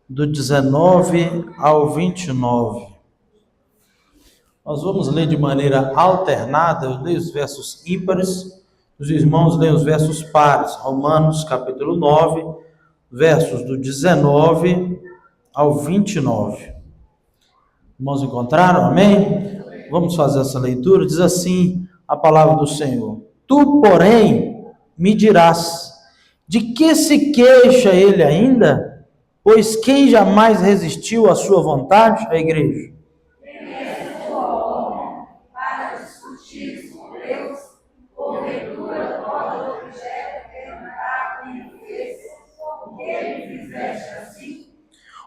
do 19 ao 29. Nós vamos ler de maneira alternada. Eu leio os versos ímpares, os irmãos leem os versos pares. Romanos capítulo 9, versos do 19 ao 29. Irmãos, encontraram? Amém? Vamos fazer essa leitura. Diz assim a palavra do Senhor: Tu, porém, me dirás, de que se queixa ele ainda? Pois quem jamais resistiu à sua vontade? A igreja. Para discutir com Deus, porventura pode objeto perguntar quem fez, o que ele fizeste assim?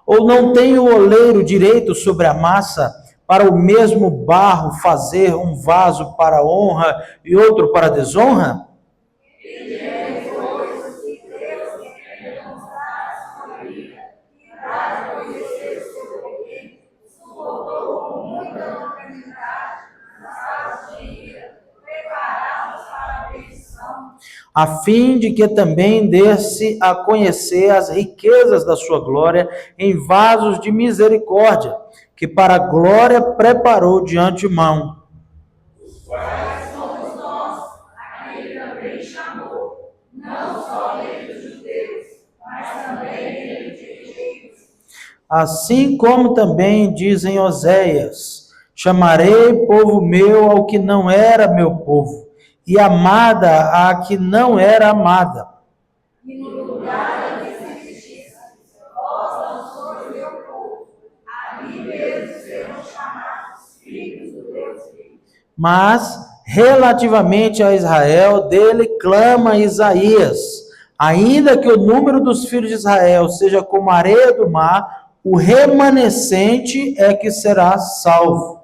Ou não tem o oleiro direito sobre a massa, para o mesmo barro fazer um vaso para honra e outro para desonra? A fim de que também desse a conhecer as riquezas da sua glória em vasos de misericórdia, que para a glória preparou de antemão. Os quais somos nós, a quem ele também chamou, não só ele dos judeus, mas também ele de gentios. Assim como também dizem Oséias: chamarei povo meu ao que não era meu povo, e amada à que não era amada. E no lugar da justiça, vós não sois meu povo, ali mesmo serão chamados filhos do Deus vivo. Mas, relativamente a Israel, dele clama Isaías: ainda que o número dos filhos de Israel seja como a areia do mar, o remanescente é que será salvo.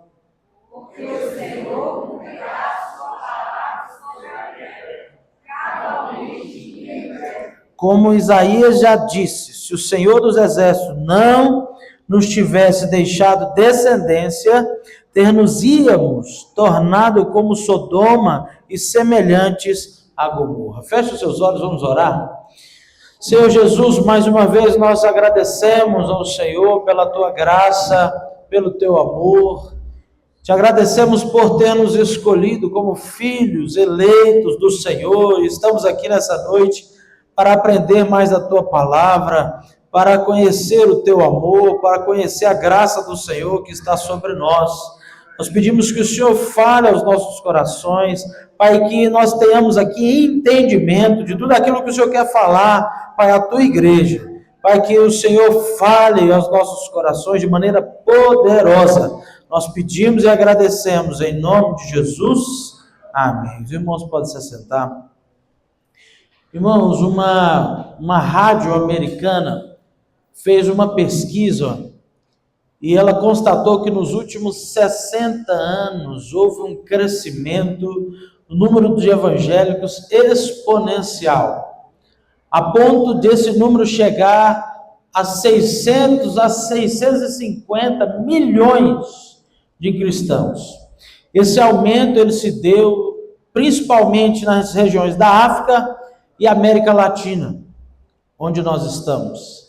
Porque o Senhor cumprirá a sua palavra sobre a terra, cabalmente e em breve. Como Isaías já disse, se o Senhor dos Exércitos não nos tivesse deixado descendência, ter-nos-íamos tornado como Sodoma e semelhantes a Gomorra. Feche os seus olhos, vamos orar. Senhor Jesus, mais uma vez nós agradecemos ao Senhor pela tua graça, pelo teu amor. Te agradecemos por ter nos escolhido como filhos eleitos do Senhor. Estamos aqui nessa noite para aprender mais a tua palavra, para conhecer o teu amor, para conhecer a graça do Senhor que está sobre nós. Nós pedimos que o Senhor fale aos nossos corações, Pai, que nós tenhamos aqui entendimento de tudo aquilo que o Senhor quer falar, Pai, à tua igreja. Pai, que o Senhor fale aos nossos corações de maneira poderosa. Nós pedimos e agradecemos em nome de Jesus. Amém. Os irmãos podem se assentar. Irmãos, uma rádio americana fez uma pesquisa e ela constatou que nos últimos 60 anos houve um crescimento no número de evangélicos exponencial, a ponto desse número chegar a 600 a 650 milhões de cristãos. Esse aumento ele se deu principalmente nas regiões da África e América Latina, onde nós estamos.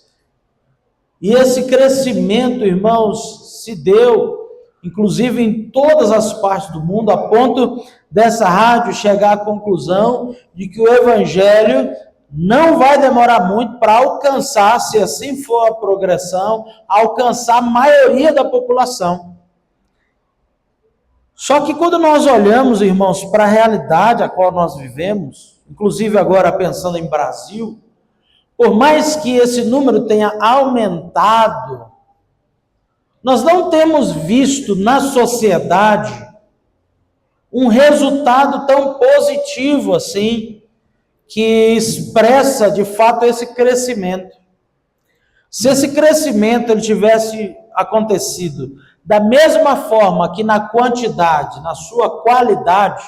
E esse crescimento, irmãos, se deu, inclusive em todas as partes do mundo, a ponto dessa rádio chegar à conclusão de que o evangelho não vai demorar muito para alcançar, se assim for a progressão, alcançar a maioria da população. Só que quando nós olhamos, irmãos, para a realidade a qual nós vivemos, inclusive agora pensando em Brasil, por mais que esse número tenha aumentado, nós não temos visto na sociedade um resultado tão positivo assim, que expressa de fato esse crescimento. Se esse crescimento ele tivesse acontecido da mesma forma que na quantidade, na sua qualidade,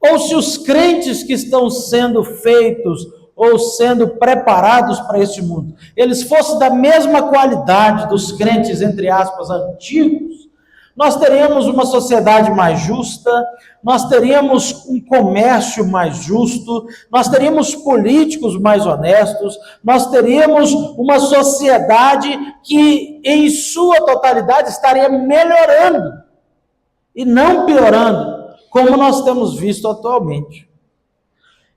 ou se os crentes que estão sendo feitos ou sendo preparados para este mundo, eles fossem da mesma qualidade dos crentes, entre aspas, antigos, nós teríamos uma sociedade mais justa, nós teríamos um comércio mais justo, nós teríamos políticos mais honestos, nós teríamos uma sociedade que, em sua totalidade, estaria melhorando e não piorando, como nós temos visto atualmente.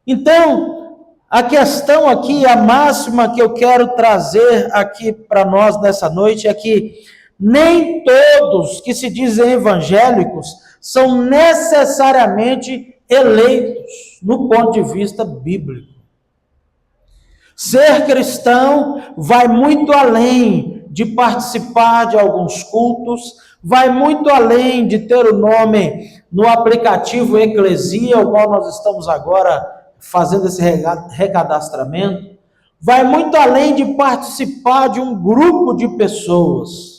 Então, a questão aqui, a máxima que eu quero trazer aqui para nós nessa noite é que nem todos que se dizem evangélicos são necessariamente eleitos no ponto de vista bíblico. Ser cristão vai muito além de participar de alguns cultos, vai muito além de ter o nome no aplicativo Eclesia, o qual nós estamos agora fazendo esse recadastramento, vai muito além de participar de um grupo de pessoas.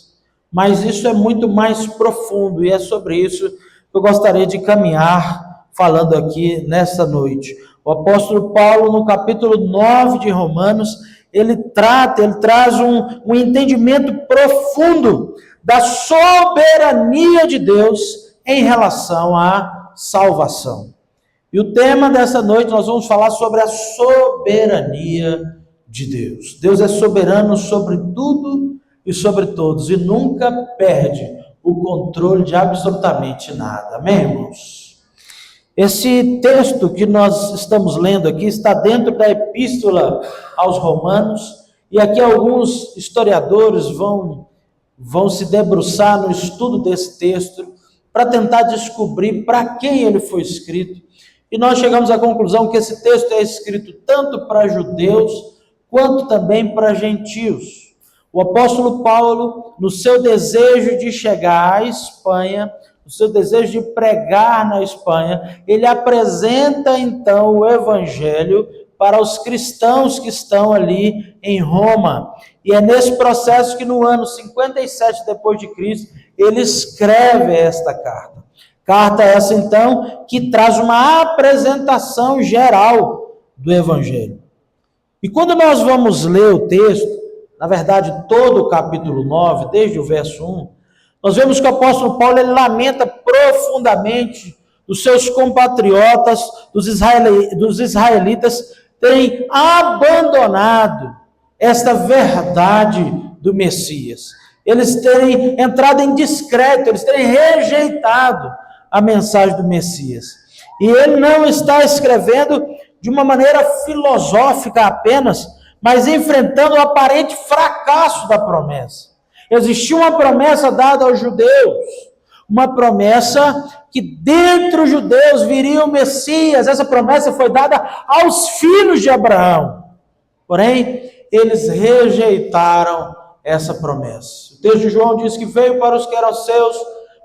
Mas isso é muito mais profundo e é sobre isso que eu gostaria de caminhar falando aqui nessa noite. O apóstolo Paulo, no capítulo 9 de Romanos, ele traz um entendimento profundo da soberania de Deus em relação à salvação. E o tema dessa noite nós vamos falar sobre a soberania de Deus. Deus é soberano sobre tudo e sobre todos, e nunca perde o controle de absolutamente nada. Amém, irmãos? Esse texto que nós estamos lendo aqui está dentro da Epístola aos Romanos, e aqui alguns historiadores vão se debruçar no estudo desse texto para tentar descobrir para quem ele foi escrito. E nós chegamos à conclusão que esse texto é escrito tanto para judeus quanto também para gentios. O apóstolo Paulo, no seu desejo de chegar à Espanha, no seu desejo de pregar na Espanha, ele apresenta então o evangelho para os cristãos que estão ali em Roma. E é nesse processo que no ano 57 depois de Cristo, ele escreve esta carta. Carta essa então que traz uma apresentação geral do evangelho. E quando nós vamos ler o texto, na verdade, todo o capítulo 9, desde o verso 1, nós vemos que o apóstolo Paulo ele lamenta profundamente os seus compatriotas, dos israelitas, terem abandonado esta verdade do Messias. Eles terem entrado em descrédito, eles terem rejeitado a mensagem do Messias. E ele não está escrevendo de uma maneira filosófica apenas, mas enfrentando o aparente fracasso da promessa. Existia uma promessa dada aos judeus, uma promessa que dentre os judeus viria o Messias. Essa promessa foi dada aos filhos de Abraão. Porém, eles rejeitaram essa promessa. O texto de João diz que veio para os que eram seus,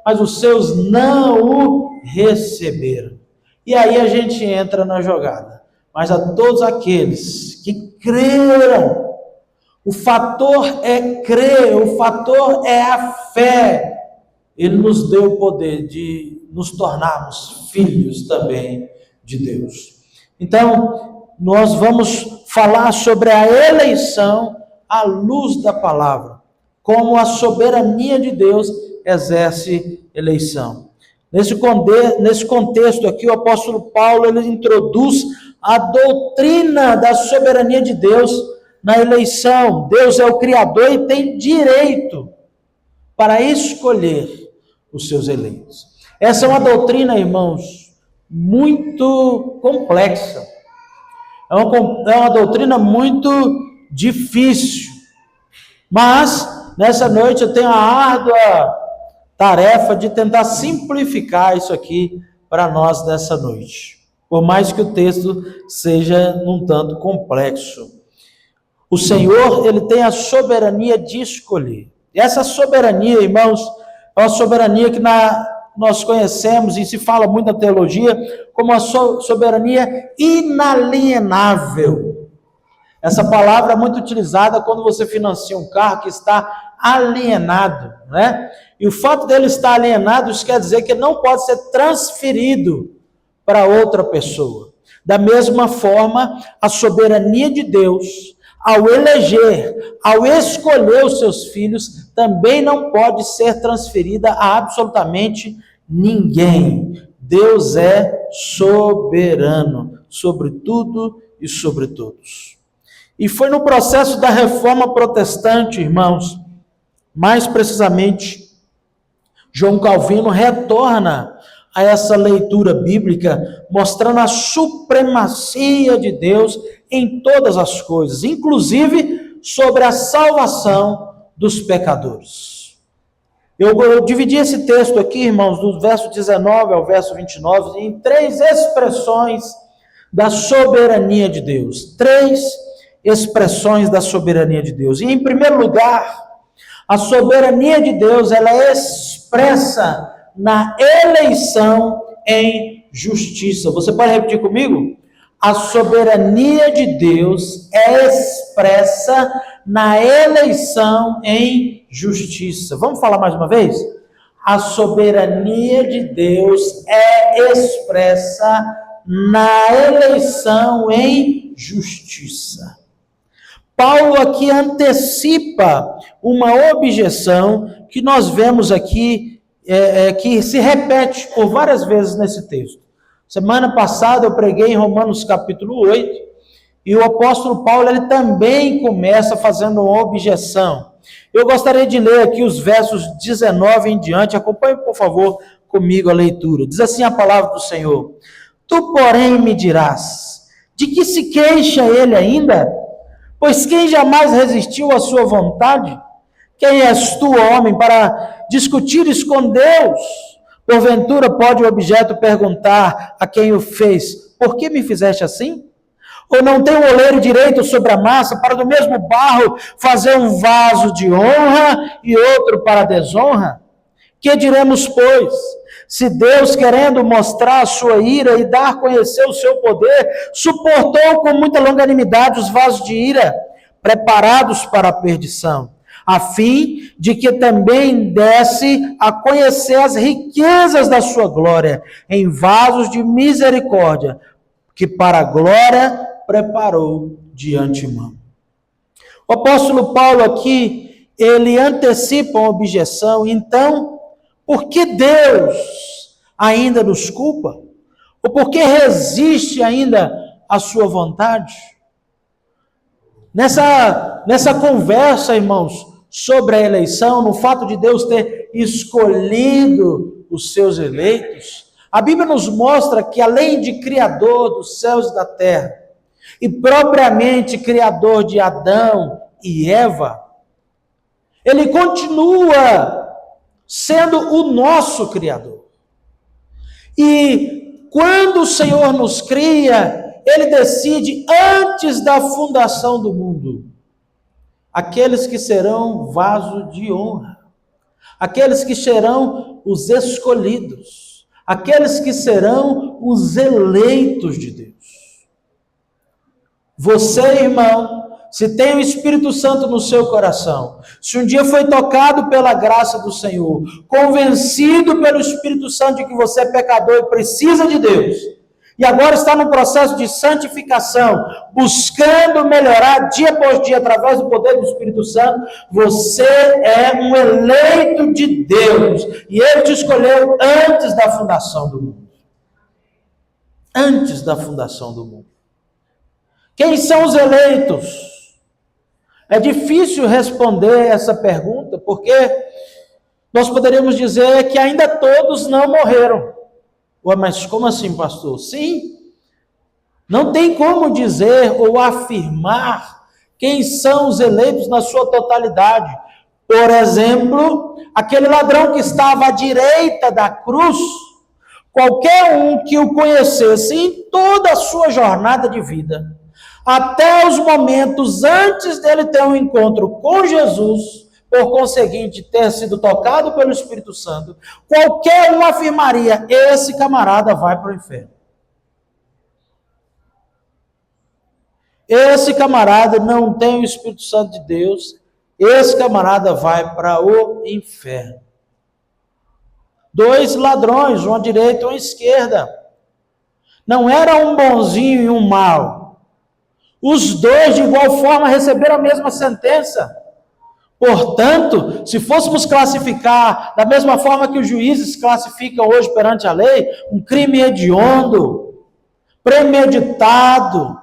mas os seus não o receberam. E aí a gente entra na jogada. Mas a todos aqueles que creram, o fator é crer, o fator é a fé. Ele nos deu o poder de nos tornarmos filhos também de Deus. Então, nós vamos falar sobre a eleição à luz da palavra, como a soberania de Deus exerce eleição. Nesse contexto aqui, o apóstolo Paulo ele introduz a doutrina da soberania de Deus na eleição. Deus é o Criador e tem direito para escolher os seus eleitos. Essa é uma doutrina, irmãos, muito complexa. É uma doutrina muito difícil. Mas, nessa noite, eu tenho a árdua tarefa de tentar simplificar isso aqui para nós nessa noite. Por mais que o texto seja um tanto complexo. O Senhor, ele tem a soberania de escolher. E essa soberania, irmãos, é uma soberania que nós conhecemos e se fala muito na teologia como a soberania inalienável. Essa palavra é muito utilizada quando você financia um carro que está alienado, né? E o fato dele estar alienado, isso quer dizer que ele não pode ser transferido para outra pessoa. Da mesma forma, a soberania de Deus, ao eleger, ao escolher os seus filhos, também não pode ser transferida a absolutamente ninguém. Deus é soberano sobre tudo e sobre todos. E foi no processo da reforma protestante, irmãos, mais precisamente, João Calvino retorna a essa leitura bíblica, mostrando a supremacia de Deus em todas as coisas, inclusive sobre a salvação dos pecadores. Eu dividi esse texto aqui, irmãos, do verso 19 ao verso 29, em 3 expressões da soberania de Deus. 3 expressões da soberania de Deus. E, em primeiro lugar, a soberania de Deus, ela é expressa na eleição em justiça. Você pode repetir comigo? A soberania de Deus é expressa na eleição em justiça. Vamos falar mais uma vez? A soberania de Deus é expressa na eleição em justiça. Paulo aqui antecipa uma objeção que nós vemos aqui, que se repete por várias vezes nesse texto. Semana passada eu preguei em Romanos capítulo 8, e o apóstolo Paulo ele também começa fazendo uma objeção. Eu gostaria de ler aqui os versos 19 em diante, acompanhe por favor comigo a leitura. Diz assim a palavra do Senhor: Tu, porém, me dirás, de que se queixa ele ainda? Pois quem jamais resistiu à sua vontade? Quem és tu, homem, para discutires com Deus? Porventura pode o objeto perguntar a quem o fez: por que me fizeste assim? Ou não tem o oleiro direito sobre a massa para do mesmo barro fazer um vaso de honra e outro para desonra? Que diremos, pois? Se Deus, querendo mostrar a sua ira e dar a conhecer o seu poder, suportou com muita longanimidade os vasos de ira, preparados para a perdição, a fim de que também desse a conhecer as riquezas da sua glória, em vasos de misericórdia, que para a glória preparou de antemão. O apóstolo Paulo aqui, ele antecipa uma objeção. Então, por que Deus ainda nos culpa? Ou por que resiste ainda à sua vontade? Nessa conversa, irmãos, sobre a eleição, no fato de Deus ter escolhido os seus eleitos, a Bíblia nos mostra que, além de Criador dos céus e da terra, e propriamente Criador de Adão e Eva, Ele continua sendo o nosso Criador. E quando o Senhor nos cria, Ele decide antes da fundação do mundo aqueles que serão vaso de honra, aqueles que serão os escolhidos, aqueles que serão os eleitos de Deus. Você, irmão, se tem o Espírito Santo no seu coração, se um dia foi tocado pela graça do Senhor, convencido pelo Espírito Santo de que você é pecador e precisa de Deus, e agora está no processo de santificação, buscando melhorar dia após dia através do poder do Espírito Santo, você é um eleito de Deus, e Ele te escolheu antes da fundação do mundo. Antes da fundação do mundo. Quem são os eleitos? É difícil responder essa pergunta, porque nós poderíamos dizer que ainda todos não morreram. Ué, mas como assim, pastor? Sim, não tem como dizer ou afirmar quem são os eleitos na sua totalidade. Por exemplo, aquele ladrão que estava à direita da cruz, qualquer um que o conhecesse em toda a sua jornada de vida, até os momentos antes dele ter um encontro com Jesus, por conseguinte, ter sido tocado pelo Espírito Santo, qualquer um afirmaria: esse camarada vai para o inferno. Esse camarada não tem o Espírito Santo de Deus, esse camarada vai para o inferno. 2 ladrões, um à direita e um à esquerda. Não era um bonzinho e um mau. Os 2, de igual forma, receberam a mesma sentença. Portanto, se fôssemos classificar da mesma forma que os juízes classificam hoje perante a lei, um crime hediondo, premeditado,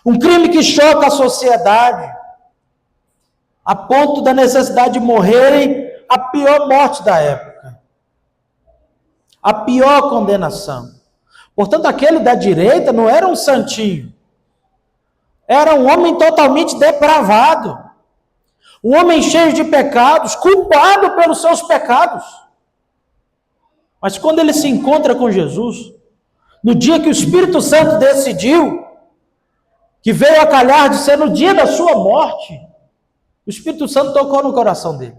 um crime que choca a sociedade, a ponto da necessidade de morrerem a pior morte da época, a pior condenação. Portanto, aquele da direita não era um santinho, era um homem totalmente depravado, um homem cheio de pecados, culpado pelos seus pecados. Mas quando ele se encontra com Jesus, no dia que o Espírito Santo decidiu, que veio a calhar de ser no dia da sua morte, o Espírito Santo tocou no coração dele.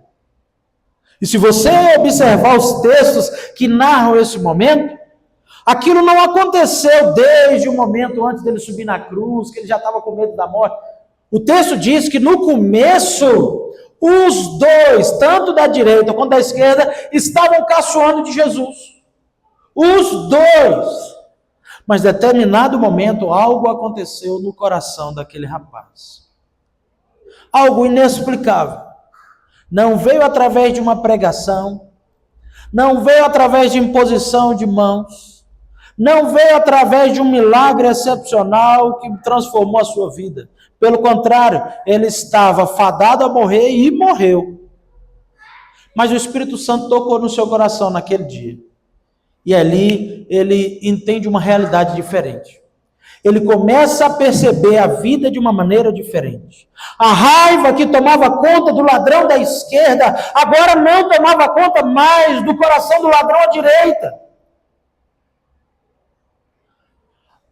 E se você observar os textos que narram esse momento, aquilo não aconteceu desde o momento antes dele subir na cruz, que ele já estava com medo da morte. O texto diz que no começo, os dois, tanto da direita quanto da esquerda, estavam caçoando de Jesus. Os dois. Mas em determinado momento, algo aconteceu no coração daquele rapaz. Algo inexplicável. Não veio através de uma pregação, não veio através de imposição de mãos, não veio através de um milagre excepcional que transformou a sua vida. Pelo contrário, ele estava fadado a morrer e morreu. Mas o Espírito Santo tocou no seu coração naquele dia. E ali ele entende uma realidade diferente. Ele começa a perceber a vida de uma maneira diferente. A raiva que tomava conta do ladrão da esquerda, agora não tomava conta mais do coração do ladrão à direita.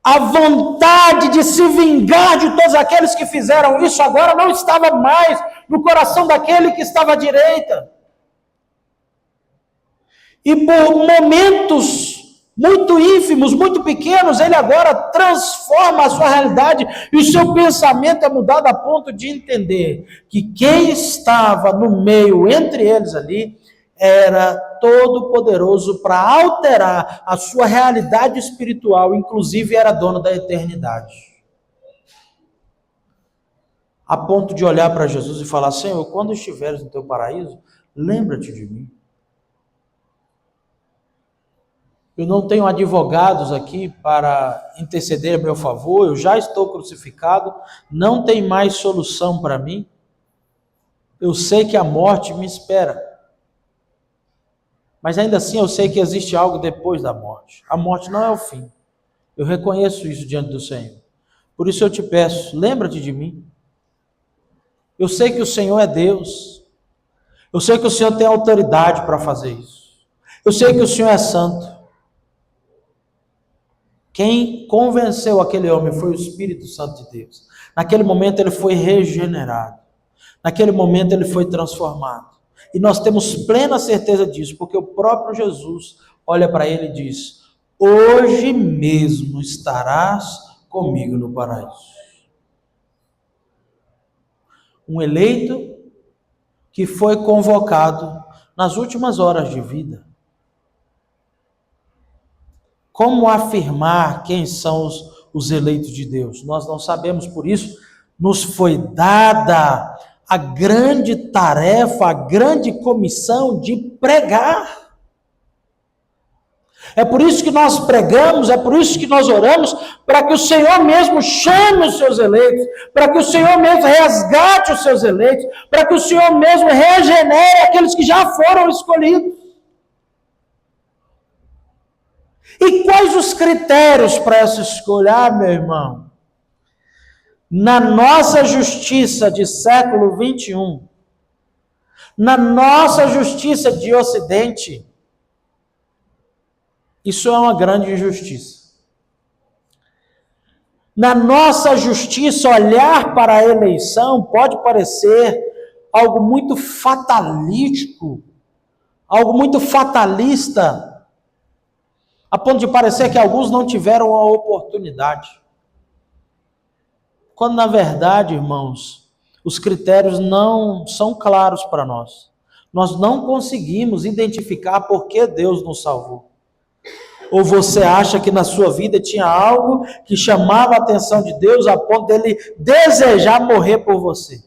A vontade de se vingar de todos aqueles que fizeram isso agora não estava mais no coração daquele que estava à direita. E por momentos muito ínfimos, muito pequenos, ele agora transforma a sua realidade e o seu pensamento é mudado a ponto de entender que quem estava no meio entre eles ali era todo poderoso para alterar a sua realidade espiritual, inclusive era dono da eternidade. A ponto de olhar para Jesus e falar: Senhor, quando estiveres no teu paraíso, lembra-te de mim. Eu não tenho advogados aqui para interceder a meu favor, eu já estou crucificado, não tem mais solução para mim. Eu sei que a morte me espera. Mas ainda assim eu sei que existe algo depois da morte. A morte não é o fim. Eu reconheço isso diante do Senhor. Por isso eu te peço, lembra-te de mim. Eu sei que o Senhor é Deus. Eu sei que o Senhor tem autoridade para fazer isso. Eu sei que o Senhor é santo. Quem convenceu aquele homem foi o Espírito Santo de Deus. Naquele momento ele foi regenerado. Naquele momento ele foi transformado. E nós temos plena certeza disso, porque o próprio Jesus olha para ele e diz: hoje mesmo estarás comigo no paraíso. Um eleito que foi convocado nas últimas horas de vida. Como afirmar quem são os eleitos de Deus? Nós não sabemos, por isso nos foi dada a grande tarefa, a grande comissão de pregar. É por isso que nós pregamos, é por isso que nós oramos, para que o Senhor mesmo chame os seus eleitos, para que o Senhor mesmo resgate os seus eleitos, para que o Senhor mesmo regenere aqueles que já foram escolhidos. E quais os critérios para essa escolha, meu irmão? Na nossa justiça de século 21, na nossa justiça de Ocidente, isso é uma grande injustiça. Na nossa justiça, olhar para a eleição pode parecer algo muito fatalístico, algo muito fatalista, a ponto de parecer que alguns não tiveram a oportunidade. Quando, na verdade, irmãos, os critérios não são claros para nós. Nós não conseguimos identificar por que Deus nos salvou. Ou você acha que na sua vida tinha algo que chamava a atenção de Deus a ponto dele desejar morrer por você?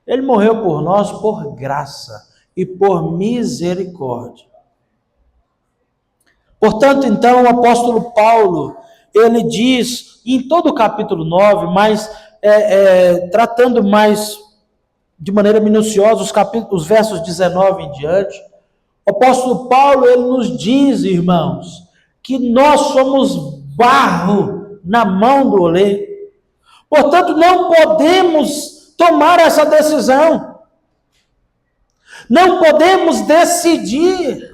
Ele morreu por nós por graça e por misericórdia. Portanto, então, o apóstolo Paulo, ele diz, em todo o capítulo 9, mas tratando mais de maneira minuciosa os versos 19 em diante, o apóstolo Paulo, ele nos diz, irmãos, que nós somos barro na mão do oleiro. Portanto, não podemos tomar essa decisão. Não podemos decidir.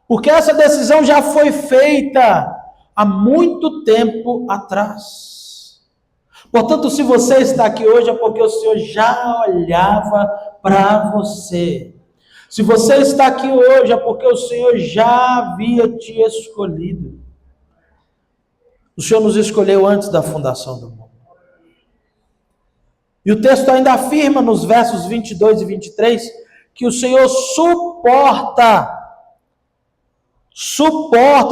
Porque essa decisão já foi feita há muito tempo atrás. Portanto, se você está aqui hoje é porque o Senhor já olhava para você. Se você está aqui hoje é porque o Senhor já havia te escolhido. O Senhor nos escolheu antes da fundação do mundo. E o texto ainda afirma nos versos 22 e 23 que o Senhor suporta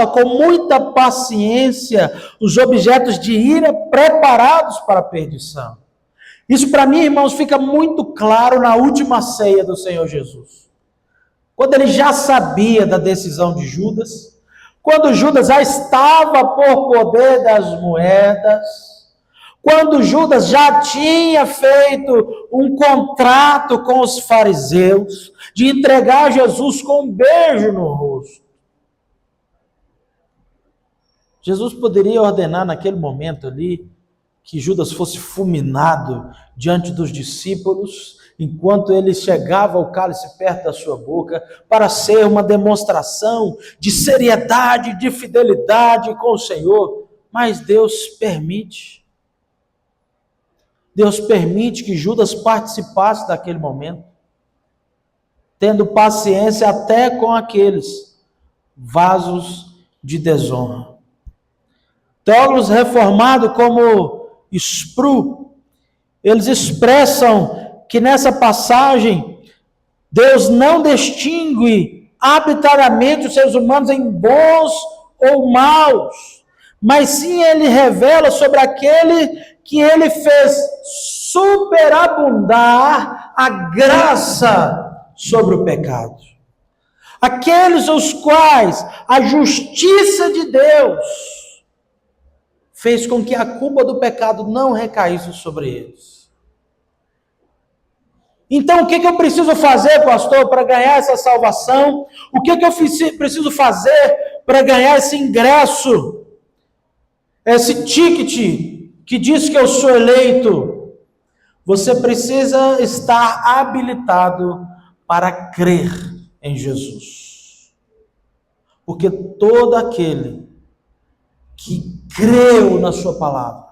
com muita paciência os objetos de ira preparados para a perdição. Isso para mim, irmãos, fica muito claro na última ceia do Senhor Jesus. Quando ele já sabia da decisão de Judas, quando Judas já estava por poder das moedas, quando Judas já tinha feito um contrato com os fariseus de entregar Jesus com um beijo no rosto. Jesus poderia ordenar naquele momento ali que Judas fosse fulminado diante dos discípulos, enquanto ele chegava o cálice perto da sua boca, para ser uma demonstração de seriedade, de fidelidade com o Senhor. Mas Deus permite. Deus permite que Judas participasse daquele momento, tendo paciência até com aqueles vasos de desonra. Teólogos reformados como Sproul, eles expressam que nessa passagem Deus não distingue arbitrariamente os seres humanos em bons ou maus, mas sim ele revela sobre aquele que ele fez superabundar a graça sobre o pecado. Aqueles os quais a justiça de Deus fez com que a culpa do pecado não recaísse sobre eles. Então, o que eu preciso fazer, pastor, para ganhar essa salvação? O que eu preciso fazer para ganhar esse ingresso? Esse ticket que diz que eu sou eleito? Você precisa estar habilitado para crer em Jesus. Porque todo aquele que creu na sua palavra,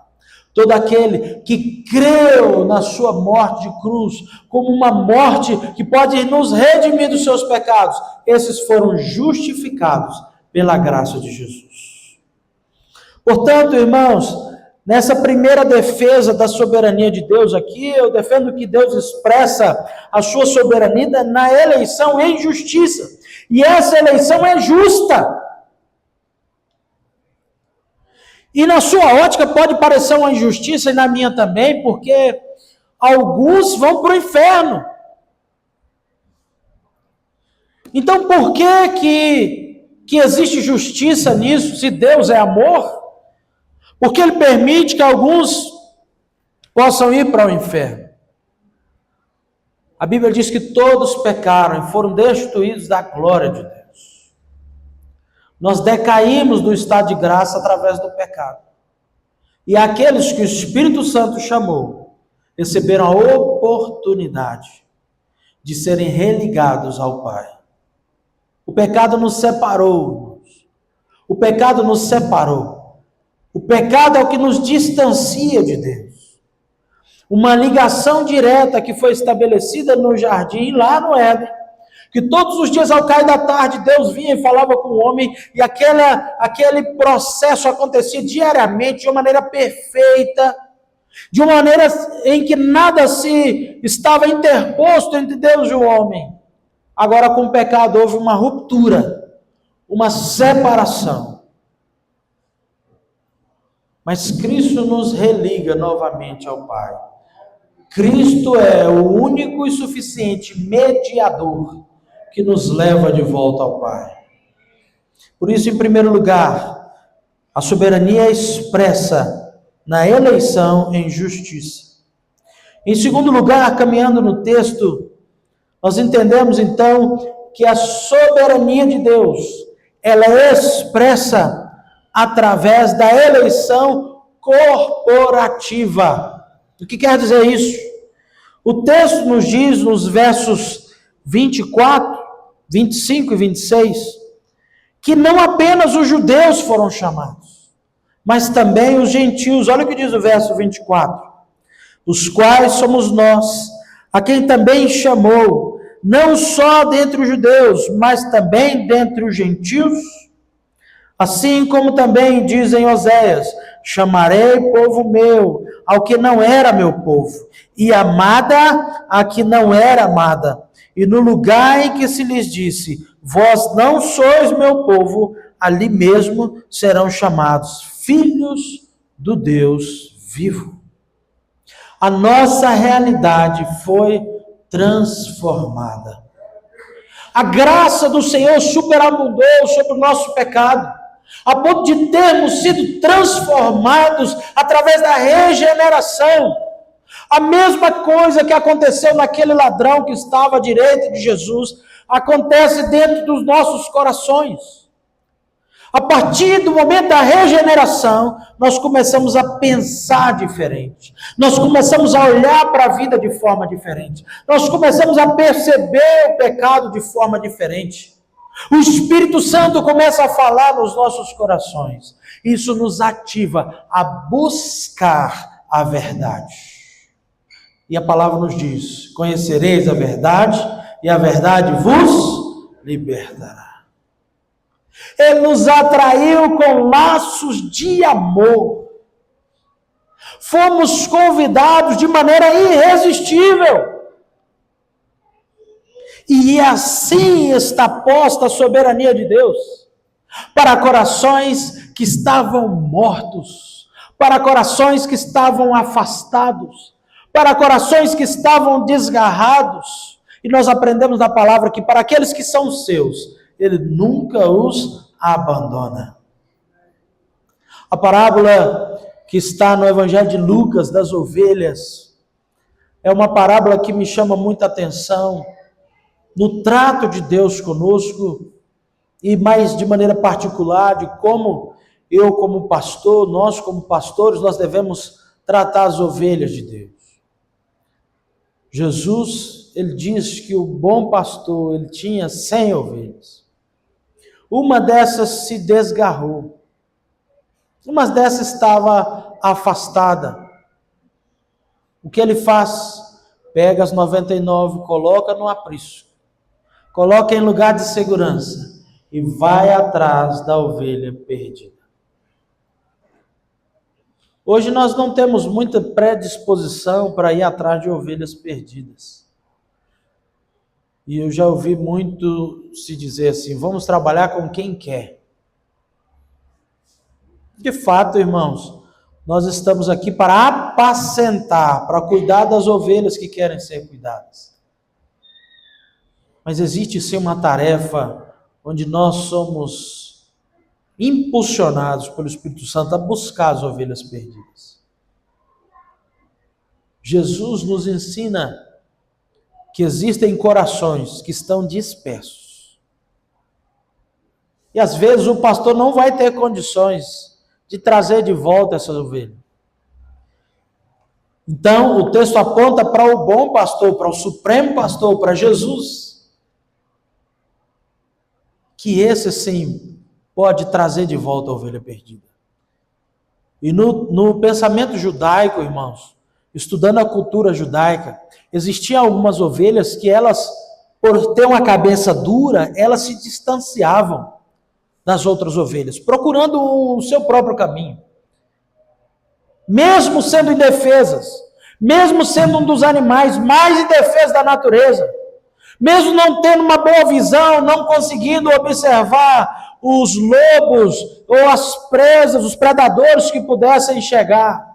todo aquele que creu na sua morte de cruz, como uma morte que pode nos redimir dos seus pecados, esses foram justificados pela graça de Jesus. Portanto, irmãos, nessa primeira defesa da soberania de Deus aqui, eu defendo que Deus expressa a sua soberania na eleição em justiça, e essa eleição é justa. E na sua ótica pode parecer uma injustiça, e na minha também, porque alguns vão para o inferno. Então por que existe justiça nisso, se Deus é amor? Porque Ele permite que alguns possam ir para o inferno. A Bíblia diz que todos pecaram e foram destituídos da glória de Deus. Nós decaímos do estado de graça através do pecado. E aqueles que o Espírito Santo chamou, receberam a oportunidade de serem religados ao Pai. O pecado nos separou. O pecado nos separou. O pecado é o que nos distancia de Deus. Uma ligação direta que foi estabelecida no jardim, lá no Éden, que todos os dias ao cair da tarde Deus vinha e falava com o homem, e aquele processo acontecia diariamente, de uma maneira perfeita, de uma maneira em que nada se estava interposto entre Deus e o homem. Agora com o pecado houve uma ruptura, uma separação. Mas Cristo nos religa novamente ao Pai. Cristo é o único e suficiente mediador que nos leva de volta ao Pai. Por isso, em primeiro lugar, a soberania é expressa na eleição em justiça. Em segundo lugar, caminhando no texto, nós entendemos então que a soberania de Deus, ela é expressa através da eleição corporativa. O que quer dizer isso? O texto nos diz, nos versos 24, 25 e 26, que não apenas os judeus foram chamados, mas também os gentios. Olha o que diz o verso 24. Os quais somos nós, a quem também chamou, não só dentre os judeus, mas também dentre os gentios. Assim como também dizem Oséias, chamarei povo meu ao que não era meu povo, e amada a que não era amada. E no lugar em que se lhes disse, vós não sois meu povo, ali mesmo serão chamados filhos do Deus vivo. A nossa realidade foi transformada. A graça do Senhor superabundou sobre o nosso pecado, a ponto de termos sido transformados através da regeneração. A mesma coisa que aconteceu naquele ladrão que estava à direita de Jesus, acontece dentro dos nossos corações. A partir do momento da regeneração, nós começamos a pensar diferente. Nós começamos a olhar para a vida de forma diferente. Nós começamos a perceber o pecado de forma diferente. O Espírito Santo começa a falar nos nossos corações. Isso nos ativa a buscar a verdade. E a palavra nos diz, conhecereis a verdade, e a verdade vos libertará. Ele nos atraiu com laços de amor. Fomos convidados de maneira irresistível. E assim está posta a soberania de Deus para corações que estavam mortos, para corações que estavam afastados, para corações que estavam desgarrados. E nós aprendemos na palavra que para aqueles que são seus, Ele nunca os abandona. A parábola que está no Evangelho de Lucas, das ovelhas, é uma parábola que me chama muita atenção no trato de Deus conosco e mais de maneira particular de como eu como pastor, nós como pastores, nós devemos tratar as ovelhas de Deus. Jesus, ele diz que o bom pastor, ele tinha 100 ovelhas. Uma dessas se desgarrou. Uma dessas estava afastada. O que ele faz? Pega as 99, coloca no aprisco. Coloca em lugar de segurança e vai atrás da ovelha perdida. Hoje nós não temos muita predisposição para ir atrás de ovelhas perdidas. E eu já ouvi muito se dizer assim, vamos trabalhar com quem quer. De fato, irmãos, nós estamos aqui para apacentar, para cuidar das ovelhas que querem ser cuidadas. Mas existe sim uma tarefa onde nós somos impulsionados pelo Espírito Santo a buscar as ovelhas perdidas. Jesus nos ensina que existem corações que estão dispersos. E às vezes o pastor não vai ter condições de trazer de volta essas ovelhas. Então, o texto aponta para o bom pastor, para o supremo pastor, para Jesus. Que esse sim pode trazer de volta a ovelha perdida. E no pensamento judaico, irmãos, estudando a cultura judaica, existiam algumas ovelhas que elas, por ter uma cabeça dura, elas se distanciavam das outras ovelhas, procurando o seu próprio caminho. Mesmo sendo indefesas, mesmo sendo um dos animais mais indefesos da natureza, mesmo não tendo uma boa visão, não conseguindo observar os lobos ou as presas, os predadores que pudessem chegar,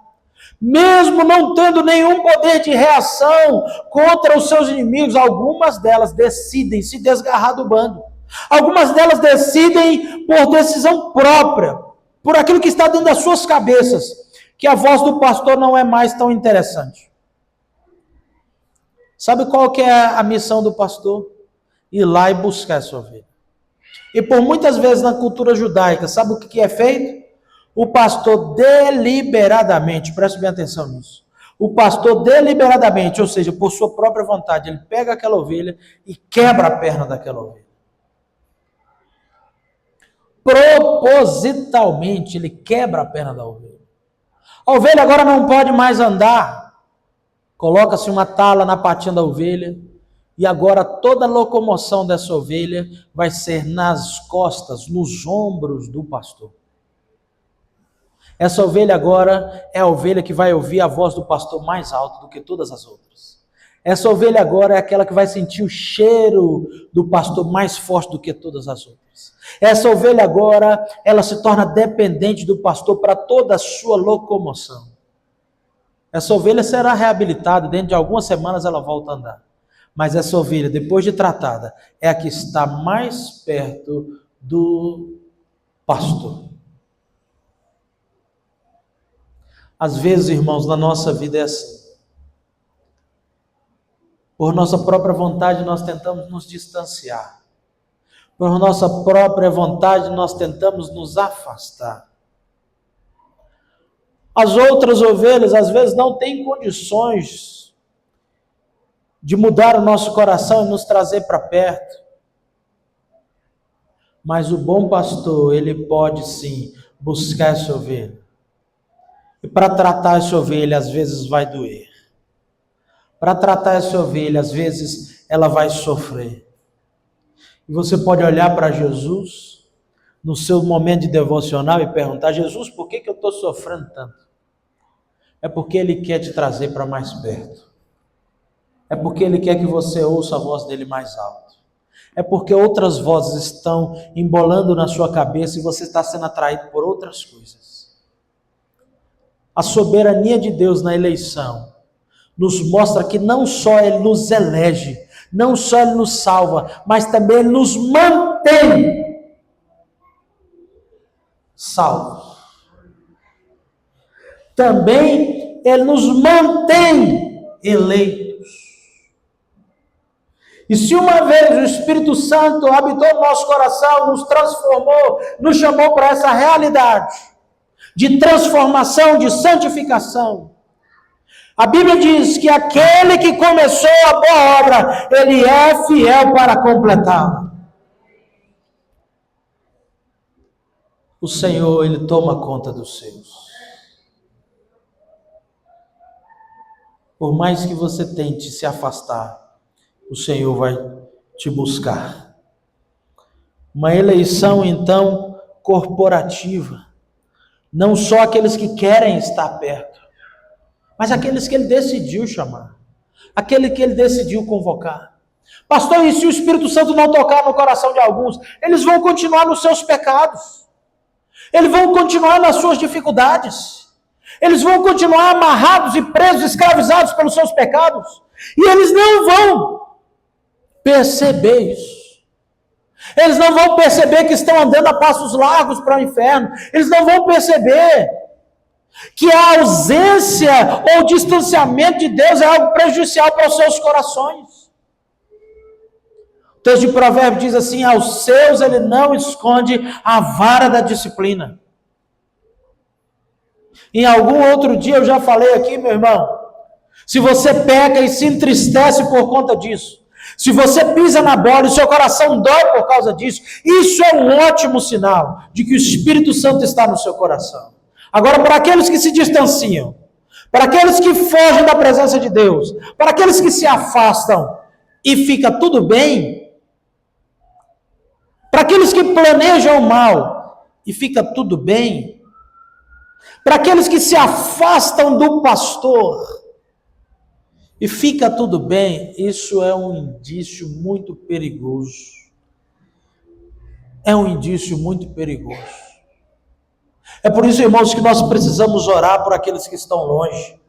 Mesmo não tendo nenhum poder de reação contra os seus inimigos, algumas delas decidem se desgarrar do bando. Algumas delas decidem por decisão própria, por aquilo que está dentro das suas cabeças, que a voz do pastor não é mais tão interessante. Sabe qual que é a missão do pastor? Ir lá e buscar essa ovelha. E por muitas vezes na cultura judaica, sabe o que é feito? O pastor deliberadamente, preste bem atenção nisso, o pastor deliberadamente, ou seja, por sua própria vontade, ele pega aquela ovelha e quebra a perna daquela ovelha. Propositalmente, ele quebra a perna da ovelha. A ovelha agora não pode mais andar. Coloca-se uma tala na patinha da ovelha e agora toda a locomoção dessa ovelha vai ser nas costas, nos ombros do pastor. Essa ovelha agora é a ovelha que vai ouvir a voz do pastor mais alto do que todas as outras. Essa ovelha agora é aquela que vai sentir o cheiro do pastor mais forte do que todas as outras. Essa ovelha agora, ela se torna dependente do pastor para toda a sua locomoção. Essa ovelha será reabilitada, dentro de algumas semanas ela volta a andar. Mas essa ovelha, depois de tratada, é a que está mais perto do pastor. Às vezes, irmãos, na nossa vida é assim. Por nossa própria vontade, nós tentamos nos distanciar. Por nossa própria vontade, nós tentamos nos afastar. As outras ovelhas, às vezes, não têm condições de mudar o nosso coração e nos trazer para perto. Mas o bom pastor, ele pode sim buscar essa ovelha. E para tratar essa ovelha, às vezes vai doer. Para tratar essa ovelha, às vezes ela vai sofrer. E você pode olhar para Jesus no seu momento de devocional e perguntar: Jesus, por que eu estou sofrendo tanto? É porque Ele quer te trazer para mais perto. É porque Ele quer que você ouça a voz dele mais alto. É porque outras vozes estão embolando na sua cabeça e você está sendo atraído por outras coisas. A soberania de Deus na eleição nos mostra que não só Ele nos elege, não só Ele nos salva, mas também Ele nos mantém salvos. Também Ele nos mantém eleitos. E se uma vez o Espírito Santo habitou no nosso coração, nos transformou, nos chamou para essa realidade de transformação, de santificação, a Bíblia diz que aquele que começou a boa obra, ele é fiel para completá-la. O Senhor, ele toma conta dos seus. Por mais que você tente se afastar, o Senhor vai te buscar. Uma eleição, então, corporativa. Não só aqueles que querem estar perto, mas aqueles que Ele decidiu chamar. Aquele que Ele decidiu convocar. Pastor, e se o Espírito Santo não tocar no coração de alguns? Eles vão continuar nos seus pecados. Eles vão continuar nas suas dificuldades. Eles vão continuar amarrados e presos, escravizados pelos seus pecados. E eles não vão perceber isso. Eles não vão perceber que estão andando a passos largos para o inferno. Eles não vão perceber que a ausência ou o distanciamento de Deus é algo prejudicial para os seus corações. O texto de Provérbios diz assim: aos seus ele não esconde a vara da disciplina. Em algum outro dia eu já falei aqui, meu irmão, se você peca e se entristece por conta disso, se você pisa na bola e seu coração dói por causa disso, isso é um ótimo sinal de que o Espírito Santo está no seu coração. Agora, para aqueles que se distanciam, para aqueles que fogem da presença de Deus, para aqueles que se afastam e fica tudo bem, para aqueles que planejam o mal e fica tudo bem, para aqueles que se afastam do pastor e fica tudo bem, isso é um indício muito perigoso. É um indício muito perigoso. É por isso, irmãos, que nós precisamos orar por aqueles que estão longe.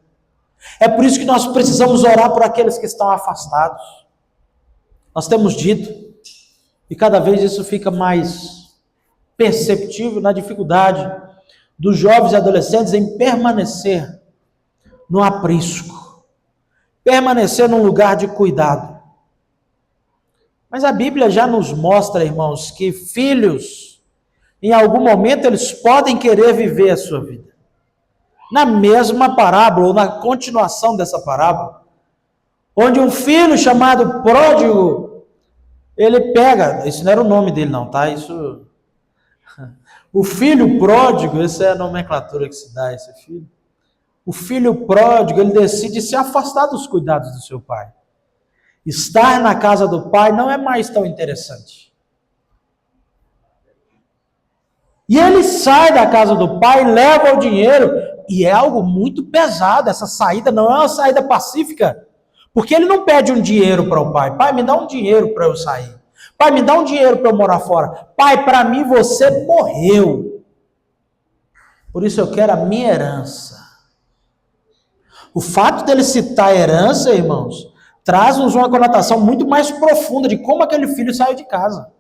É por isso que nós precisamos orar por aqueles que estão afastados. Nós temos dito, e cada vez isso fica mais perceptível na dificuldade dos jovens e adolescentes em permanecer no aprisco, permanecer num lugar de cuidado. Mas a Bíblia já nos mostra, irmãos, que filhos, em algum momento, eles podem querer viver a sua vida. Na mesma parábola, ou na continuação dessa parábola, onde um filho chamado pródigo, ele pega, isso não era o nome dele não, tá? O filho pródigo, essa é a nomenclatura que se dá a esse filho. O filho pródigo, ele decide se afastar dos cuidados do seu pai. Estar na casa do pai não é mais tão interessante. E ele sai da casa do pai, leva o dinheiro, e é algo muito pesado. Essa saída não é uma saída pacífica, porque ele não pede um dinheiro para o pai. Pai, me dá um dinheiro para eu sair. Pai, me dá um dinheiro para eu morar fora. Pai, para mim você morreu. Por isso eu quero a minha herança. O fato dele citar herança, irmãos, traz-nos uma conotação muito mais profunda de como aquele filho saiu de casa.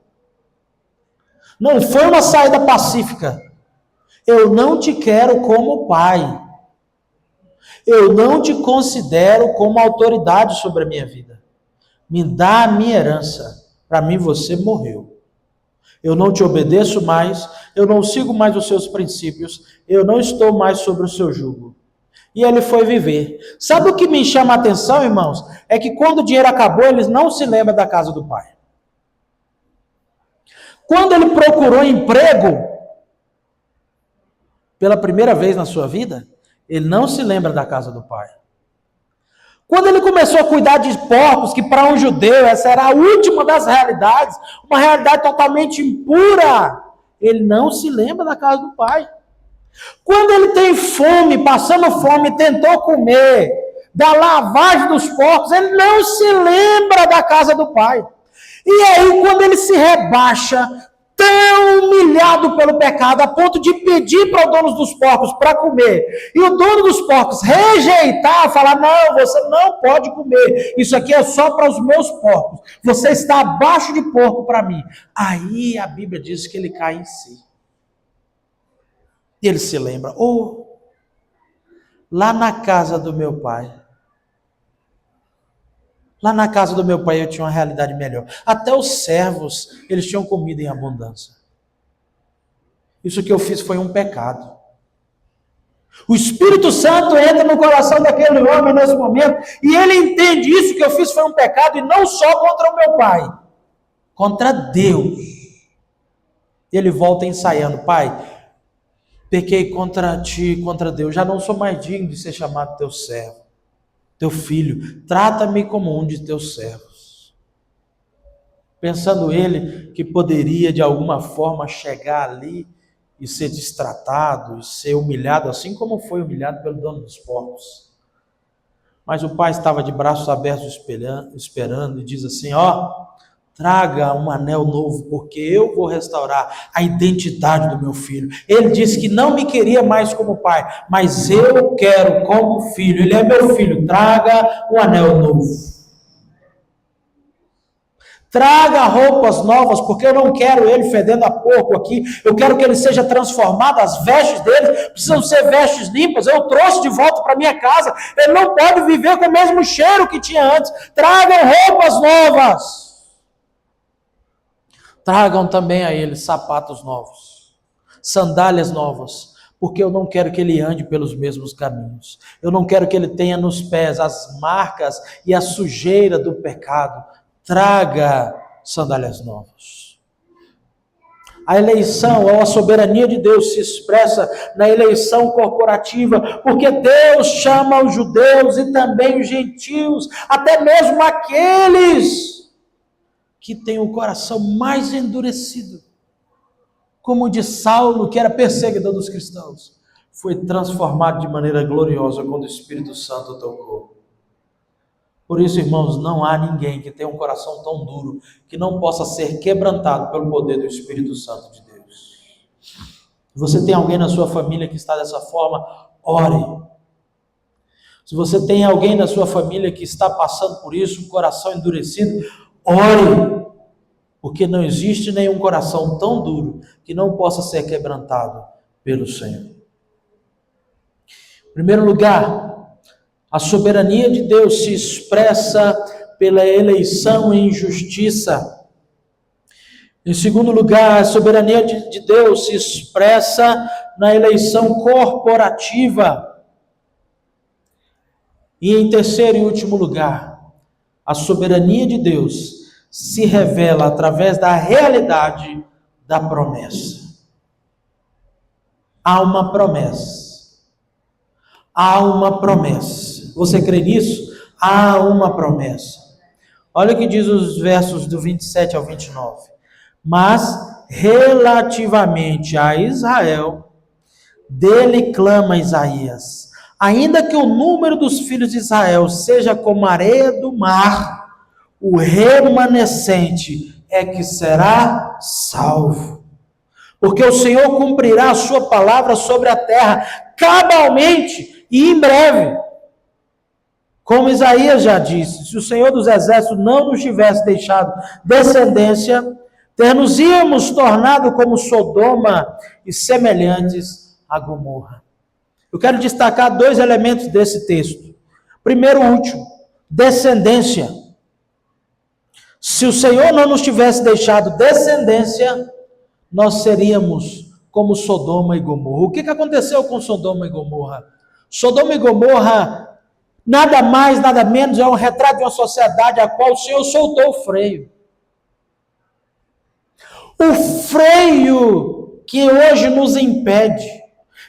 Não foi uma saída pacífica. Eu não te quero como pai. Eu não te considero como autoridade sobre a minha vida. Me dá a minha herança. Para mim você morreu. Eu não te obedeço mais. Eu não sigo mais os seus princípios. Eu não estou mais sobre o seu jugo. E ele foi viver. Sabe o que me chama a atenção, irmãos? É que quando o dinheiro acabou, eles não se lembram da casa do pai. Quando ele procurou emprego, pela primeira vez na sua vida, ele não se lembra da casa do pai. Quando ele começou a cuidar de porcos, que para um judeu essa era a última das realidades, uma realidade totalmente impura, ele não se lembra da casa do pai. Quando ele tem fome, passando fome, tentou comer da lavagem dos porcos, ele não se lembra da casa do pai. E aí, quando ele se rebaixa, tão humilhado pelo pecado, a ponto de pedir para o dono dos porcos para comer, e o dono dos porcos rejeitar, falar, não, você não pode comer, isso aqui é só para os meus porcos, você está abaixo de porco para mim. Aí a Bíblia diz que ele cai em si. E ele se lembra, lá na casa do meu pai, lá na casa do meu pai eu tinha uma realidade melhor. Até os servos, eles tinham comida em abundância. Isso que eu fiz foi um pecado. O Espírito Santo entra no coração daquele homem nesse momento, e ele entende isso que eu fiz foi um pecado, e não só contra o meu pai, contra Deus. Ele volta ensaiando, pai, pequei contra ti, contra Deus, já não sou mais digno de ser chamado teu servo. Teu filho, trata-me como um de teus servos. Pensando ele que poderia de alguma forma chegar ali e ser destratado, e ser humilhado, assim como foi humilhado pelo dono dos porcos. Mas o pai estava de braços abertos esperando e diz assim, traga um anel novo, porque eu vou restaurar a identidade do meu filho. Ele disse que não me queria mais como pai, mas eu quero como filho. Ele é meu filho, traga um anel novo. Traga roupas novas, porque eu não quero ele fedendo a porco aqui. Eu quero que ele seja transformado. As vestes dele precisam ser vestes limpas. Eu trouxe de volta para minha casa. Ele não pode viver com o mesmo cheiro que tinha antes. Tragam roupas novas. Tragam também a ele sapatos novos, sandálias novas, porque eu não quero que ele ande pelos mesmos caminhos. Eu não quero que ele tenha nos pés as marcas e a sujeira do pecado. Traga sandálias novas. A eleição ou a soberania de Deus se expressa na eleição corporativa, porque Deus chama os judeus e também os gentios, até mesmo aqueles que tem o coração mais endurecido, como o de Saulo, que era perseguidor dos cristãos, foi transformado de maneira gloriosa quando o Espírito Santo tocou. Por isso, irmãos, não há ninguém que tenha um coração tão duro que não possa ser quebrantado pelo poder do Espírito Santo de Deus. Se você tem alguém na sua família que está dessa forma, ore. Se você tem alguém na sua família que está passando por isso, um coração endurecido, ore. Porque não existe nenhum coração tão duro que não possa ser quebrantado pelo Senhor. Em primeiro lugar, a soberania de Deus se expressa pela eleição em justiça. Em segundo lugar, a soberania de Deus se expressa na eleição corporativa. E em terceiro e último lugar, a soberania de Deus se revela através da realidade da promessa. Há uma promessa. Há uma promessa. Você crê nisso? Há uma promessa. Olha o que diz os versos do 27 ao 29. Mas, relativamente a Israel, dele clama Isaías: ainda que o número dos filhos de Israel seja como a areia do mar, o remanescente é que será salvo. Porque o Senhor cumprirá a sua palavra sobre a terra, cabalmente e em breve. Como Isaías já disse, se o Senhor dos Exércitos não nos tivesse deixado descendência, ter-nos-íamos tornado como Sodoma e semelhantes a Gomorra. Eu quero destacar dois elementos desse texto. Primeiro, o último, descendência. Se o Senhor não nos tivesse deixado descendência, nós seríamos como Sodoma e Gomorra. O que aconteceu com Sodoma e Gomorra? Sodoma e Gomorra, nada mais, nada menos, é um retrato de uma sociedade a qual o Senhor soltou o freio. O freio que hoje nos impede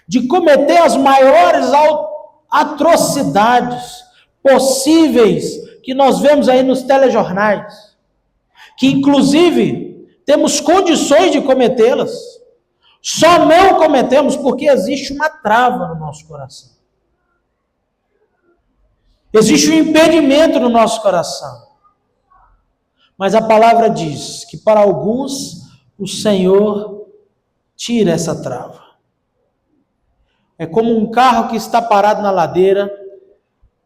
de cometer as maiores atrocidades possíveis que nós vemos aí nos telejornais, que inclusive temos condições de cometê-las, só não cometemos porque existe uma trava no nosso coração. Existe um impedimento no nosso coração. Mas a palavra diz que para alguns o Senhor tira essa trava. É como um carro que está parado na ladeira,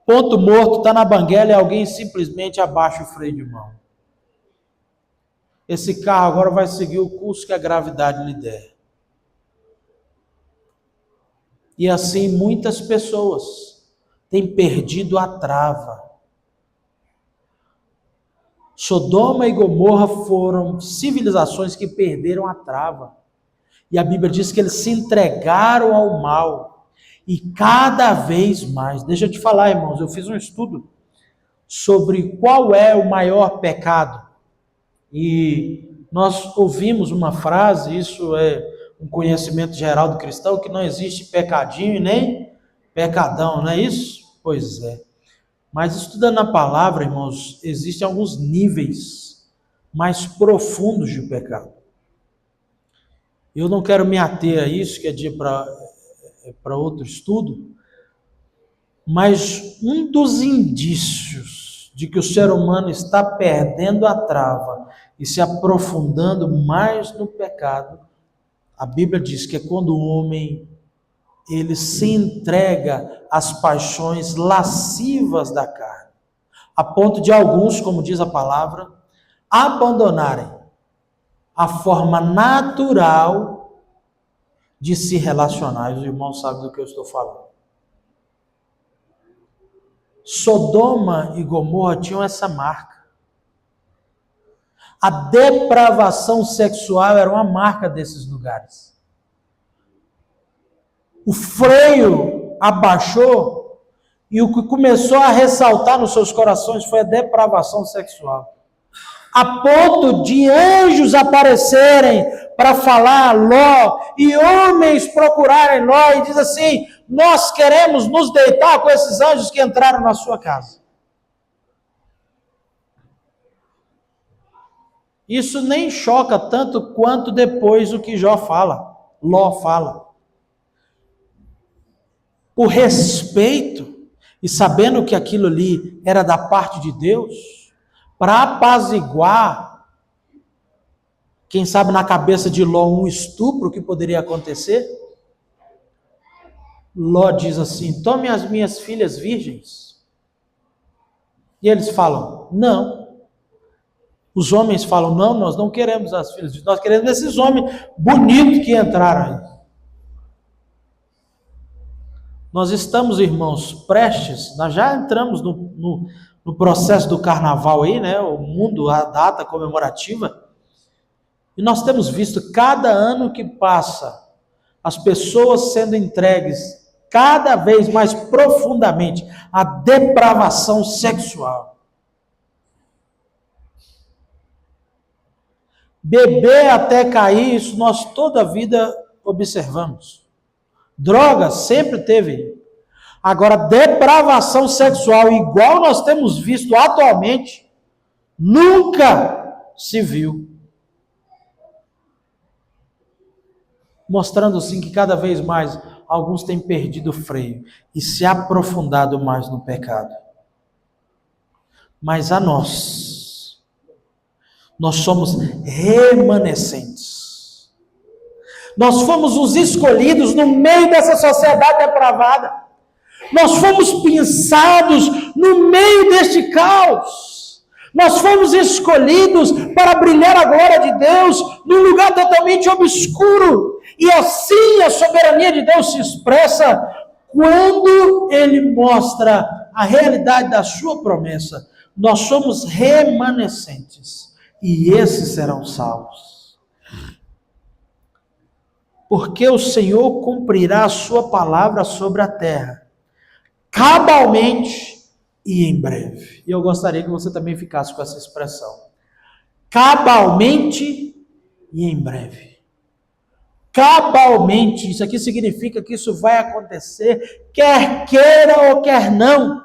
ponto morto, está na banguela e alguém simplesmente abaixa o freio de mão. Esse carro agora vai seguir o curso que a gravidade lhe der. E assim muitas pessoas têm perdido a trava. Sodoma e Gomorra foram civilizações que perderam a trava. E a Bíblia diz que eles se entregaram ao mal. E cada vez mais. Deixa eu te falar, irmãos, eu fiz um estudo sobre qual é o maior pecado. E nós ouvimos uma frase, isso é um conhecimento geral do cristão, que não existe pecadinho e nem pecadão, não é isso? Pois é. Mas estudando a palavra, irmãos, existem alguns níveis mais profundos de pecado. Eu não quero me ater a isso, que é dia para outro estudo, mas um dos indícios de que o ser humano está perdendo a trava e se aprofundando mais no pecado, a Bíblia diz que é quando o homem ele se entrega às paixões lascivas da carne, a ponto de alguns, como diz a palavra, abandonarem a forma natural de se relacionar. Os irmãos sabem do que eu estou falando. Sodoma e Gomorra tinham essa marca. A depravação sexual era uma marca desses lugares. O freio abaixou e o que começou a ressaltar nos seus corações foi a depravação sexual. A ponto de anjos aparecerem para falar a Ló e homens procurarem Ló e diz assim: nós queremos nos deitar com esses anjos que entraram na sua casa. Isso nem choca tanto quanto depois o que Ló fala. Por respeito e sabendo que aquilo ali era da parte de Deus, para apaziguar Quem sabe na cabeça de Ló um estupro que poderia acontecer? Ló diz assim: tome as minhas filhas virgens. E eles falam: não. Os homens falam: não, nós não queremos as filhas virgens, nós queremos esses homens bonitos que entraram aí. Nós estamos, irmãos, prestes, nós já entramos no processo do carnaval aí, né? O mundo, a data comemorativa. E nós temos visto cada ano que passa, as pessoas sendo entregues cada vez mais profundamente à depravação sexual. Beber até cair, isso nós toda a vida observamos. Drogas sempre teve. Agora, depravação sexual, igual nós temos visto atualmente, nunca se viu. Mostrando assim que cada vez mais alguns têm perdido o freio e se aprofundado mais no pecado. Mas a nós somos remanescentes. Nós fomos os escolhidos no meio dessa sociedade depravada. Nós fomos pensados no meio deste caos. Nós fomos escolhidos para brilhar a glória de Deus num lugar totalmente obscuro. E assim a soberania de Deus se expressa quando Ele mostra a realidade da sua promessa. Nós somos remanescentes e esses serão salvos. Porque o Senhor cumprirá a sua palavra sobre a terra, cabalmente e em breve. E eu gostaria que você também ficasse com essa expressão. Cabalmente e em breve. Cabalmente, isso aqui significa que isso vai acontecer, quer queira ou quer não.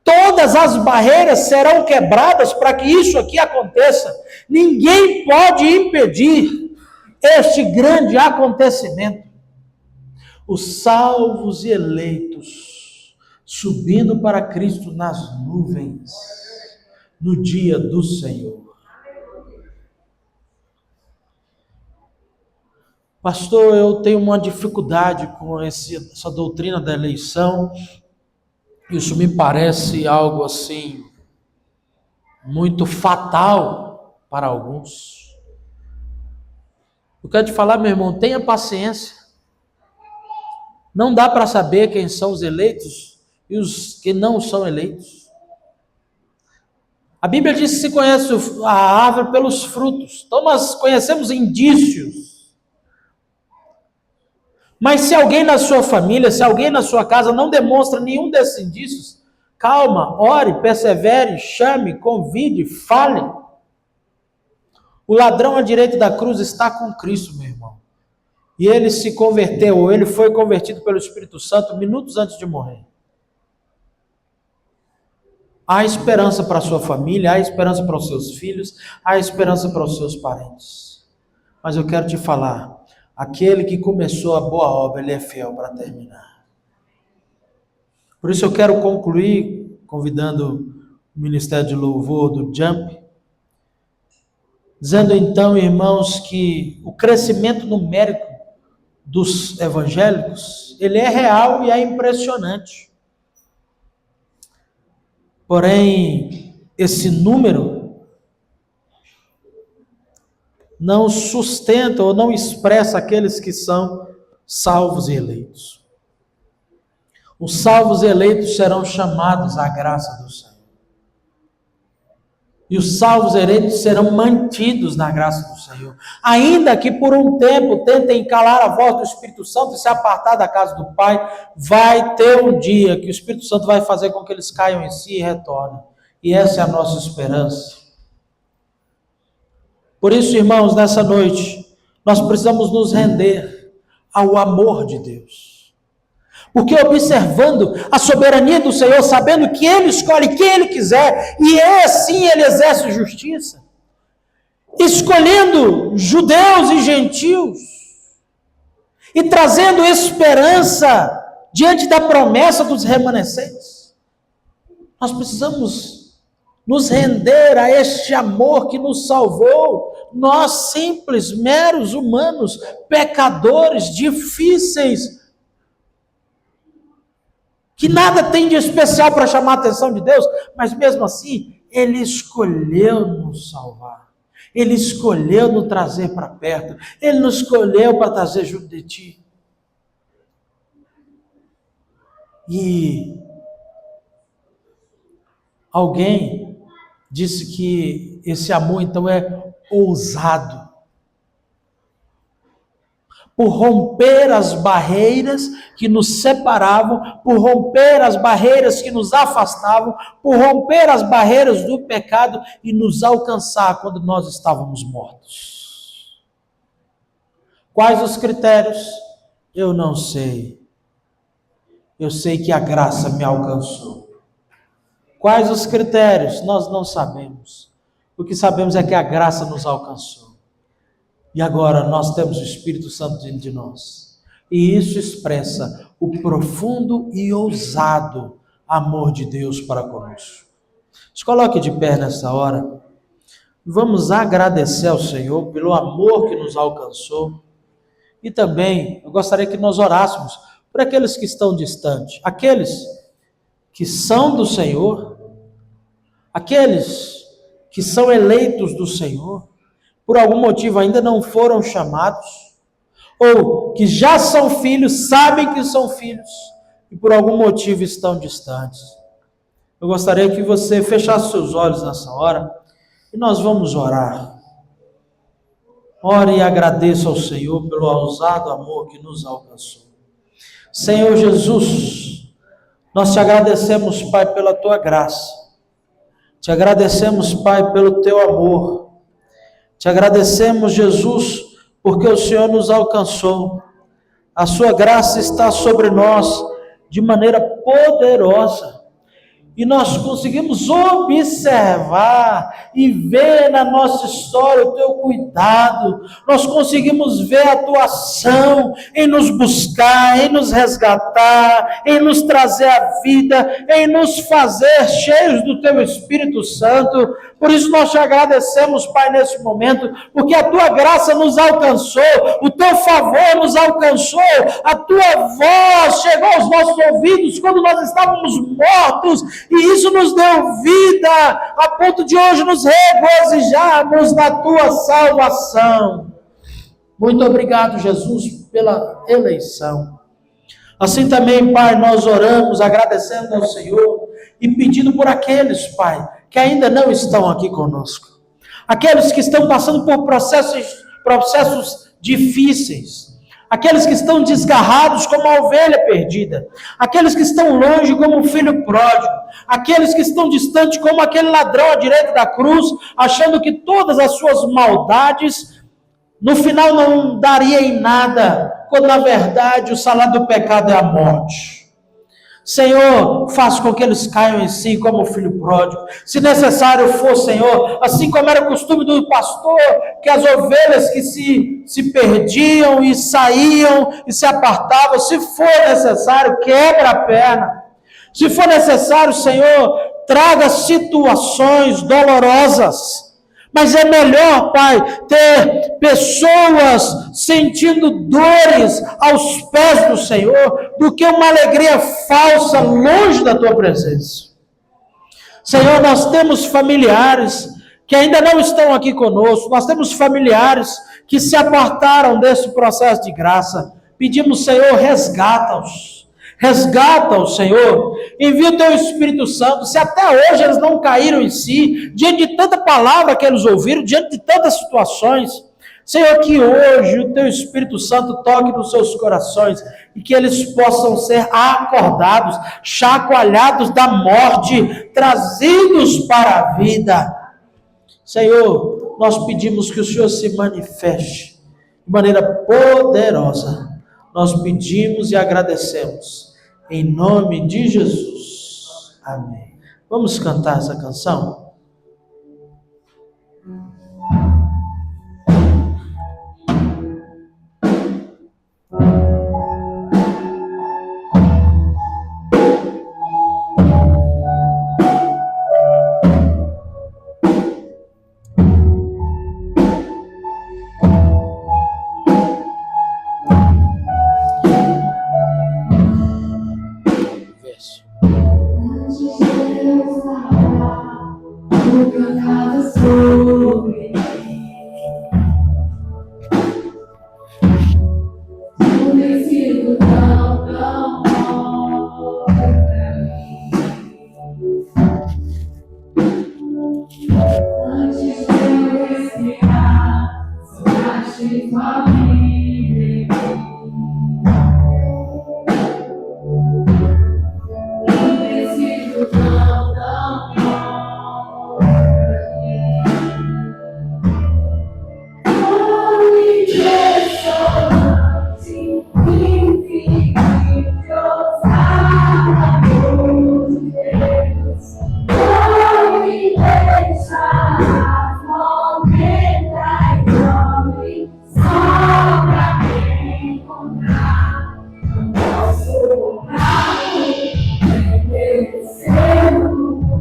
Todas as barreiras serão quebradas para que isso aqui aconteça. Ninguém pode impedir este grande acontecimento. Os salvos e eleitos subindo para Cristo nas nuvens no dia do Senhor. Pastor, eu tenho uma dificuldade com essa doutrina da eleição. Isso me parece algo assim muito fatal para alguns. Eu quero te falar, meu irmão, tenha paciência. Não dá para saber quem são os eleitos e os que não são eleitos. A Bíblia diz que se conhece a árvore pelos frutos. Então nós conhecemos indícios. Mas se alguém na sua família, se alguém na sua casa não demonstra nenhum desses indícios, calma, ore, persevere, chame, convide, fale. O ladrão à direita da cruz está com Cristo, meu irmão. E ele se converteu, ou ele foi convertido pelo Espírito Santo minutos antes de morrer. Há esperança para a sua família, há esperança para os seus filhos, há esperança para os seus parentes. Mas eu quero te falar, aquele que começou a boa obra, ele é fiel para terminar. Por isso eu quero concluir convidando o Ministério de Louvor do Jump, dizendo então, irmãos, que o crescimento numérico dos evangélicos, ele é real e é impressionante. Porém, esse número não sustenta ou não expressa aqueles que são salvos e eleitos. Os salvos e eleitos serão chamados à graça do Senhor. E os salvos e eleitos serão mantidos na graça do Senhor. Ainda que por um tempo tentem calar a voz do Espírito Santo e se apartar da casa do Pai, vai ter um dia que o Espírito Santo vai fazer com que eles caiam em si e retornem. E essa é a nossa esperança. Por isso, irmãos, nessa noite, nós precisamos nos render ao amor de Deus. Porque observando a soberania do Senhor, sabendo que Ele escolhe quem Ele quiser, e assim Ele exerce justiça, escolhendo judeus e gentios, e trazendo esperança diante da promessa dos remanescentes, nós precisamos nos render a este amor que nos salvou, nós simples, meros humanos, pecadores, difíceis, que nada tem de especial para chamar a atenção de Deus, mas mesmo assim, Ele escolheu nos salvar. Ele escolheu nos trazer para perto. Ele nos escolheu para trazer junto de Ti. E alguém disse que esse amor então é ousado. Por romper as barreiras que nos separavam, por romper as barreiras que nos afastavam, por romper as barreiras do pecado e nos alcançar quando nós estávamos mortos. Quais os critérios? Eu não sei. Eu sei que a graça me alcançou. Quais os critérios? Nós não sabemos. O que sabemos é que a graça nos alcançou. E agora nós temos o Espírito Santo dentro de nós. E isso expressa o profundo e ousado amor de Deus para conosco. Se coloque de pé nessa hora. Vamos agradecer ao Senhor pelo amor que nos alcançou. E também eu gostaria que nós orássemos por aqueles que estão distantes. Aqueles que são do Senhor. Aqueles que são eleitos do Senhor. Por algum motivo ainda não foram chamados, ou que já são filhos, sabem que são filhos, e por algum motivo estão distantes. Eu gostaria que você fechasse seus olhos nessa hora, e nós vamos orar. Ore e agradeça ao Senhor pelo ousado amor que nos alcançou. Senhor Jesus, nós te agradecemos, Pai, pela tua graça. Te agradecemos, Pai, pelo teu amor. Te agradecemos, Jesus, porque o Senhor nos alcançou. A sua graça está sobre nós de maneira poderosa. E nós conseguimos observar e ver na nossa história o teu cuidado. Nós conseguimos ver a tua ação em nos buscar, em nos resgatar, em nos trazer a vida, em nos fazer cheios do teu Espírito Santo. Por isso nós te agradecemos, Pai, nesse momento, porque a tua graça nos alcançou, o teu favor nos alcançou, a tua voz chegou aos nossos ouvidos quando nós estávamos mortos, e isso nos deu vida, a ponto de hoje nos regozijarmos na tua salvação. Muito obrigado, Jesus, pela eleição. Assim também, Pai, nós oramos, agradecendo ao Senhor e pedindo por aqueles, Pai, que ainda não estão aqui conosco. Aqueles que estão passando por processos difíceis. Aqueles que estão desgarrados como a ovelha perdida. Aqueles que estão longe como o filho pródigo. Aqueles que estão distantes como aquele ladrão à direita da cruz, achando que todas as suas maldades no final não daria em nada, quando na verdade o salário do pecado é a morte. Senhor, faça com que eles caiam em si como o filho pródigo. Se necessário for, Senhor, assim como era o costume do pastor, que as ovelhas que se perdiam e saíam e se apartavam, se for necessário, quebra a perna. Se for necessário, Senhor, traga situações dolorosas. Mas é melhor, Pai, ter pessoas sentindo dores aos pés do Senhor, do que uma alegria falsa longe da tua presença. Senhor, nós temos familiares que ainda não estão aqui conosco, nós temos familiares que se apartaram desse processo de graça. Pedimos, Senhor, resgata-os. Resgata-os, Senhor, envia o teu Espírito Santo. Se até hoje eles não caíram em si, diante de tanta palavra que eles ouviram, diante de tantas situações, Senhor, que hoje o teu Espírito Santo toque nos seus corações e que eles possam ser acordados, chacoalhados da morte, trazidos para a vida. Senhor, nós pedimos que o Senhor se manifeste de maneira poderosa. Nós pedimos e agradecemos. Em nome de Jesus. Amém. Vamos cantar essa canção? nada sobre mim. Não tem sido tão bom pra mim. Antes de eu respirar, sobraste tua vida em mim. Não tem sido tão bom pra mim. Oh, impressionante, infinito, amor de Deus. Oh, me deixa movimentar e nome só pra me encontrar. Não posso merecendo,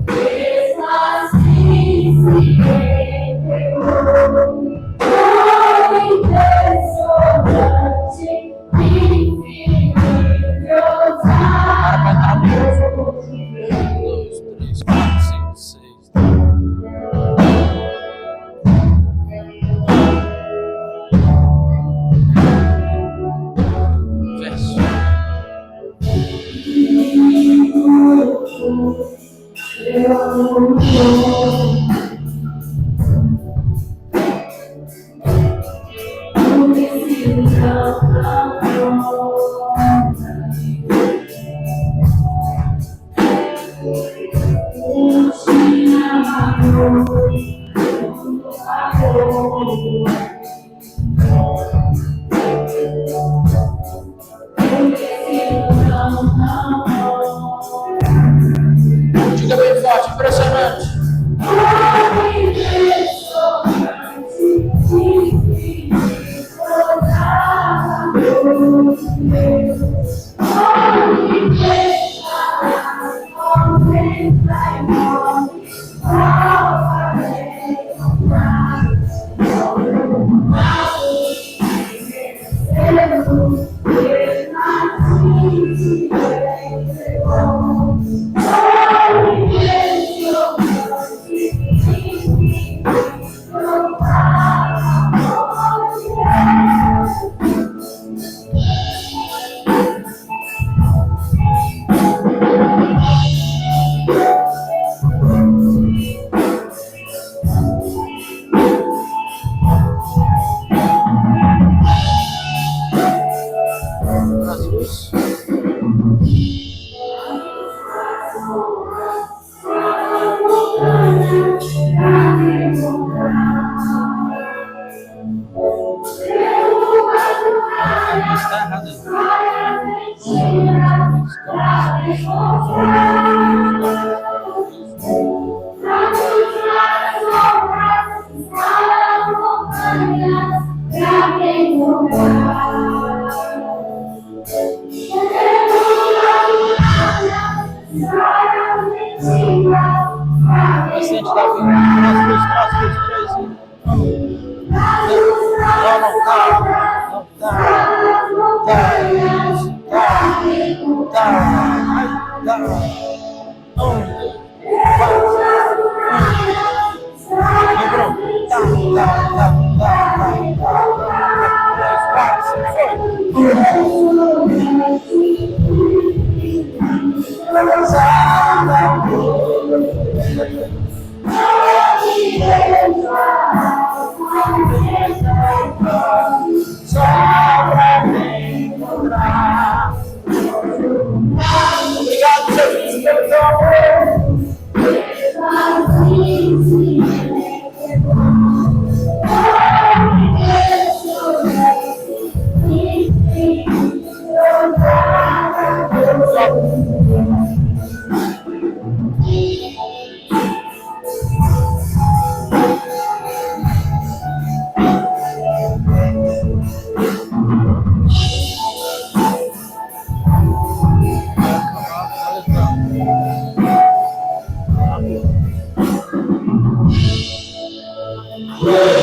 mesmo assim se entregou. Oh, impressionante, infinito, amor de Deus. 2, 3, 4, 5, 6. Verso. Não tem sido tão bom. Deus te amou, amor. Não tem sido tão bom. Diga bem forte, impressionante. Oh, impressionante, infinito, amor de Deus. Oh, impressionante, contempla e morre, salva e comprar. Jesus. Está errado. Paciente da vida. Traz, 3. Não, obrigado, Jesus, pelo teu amor. Yeah.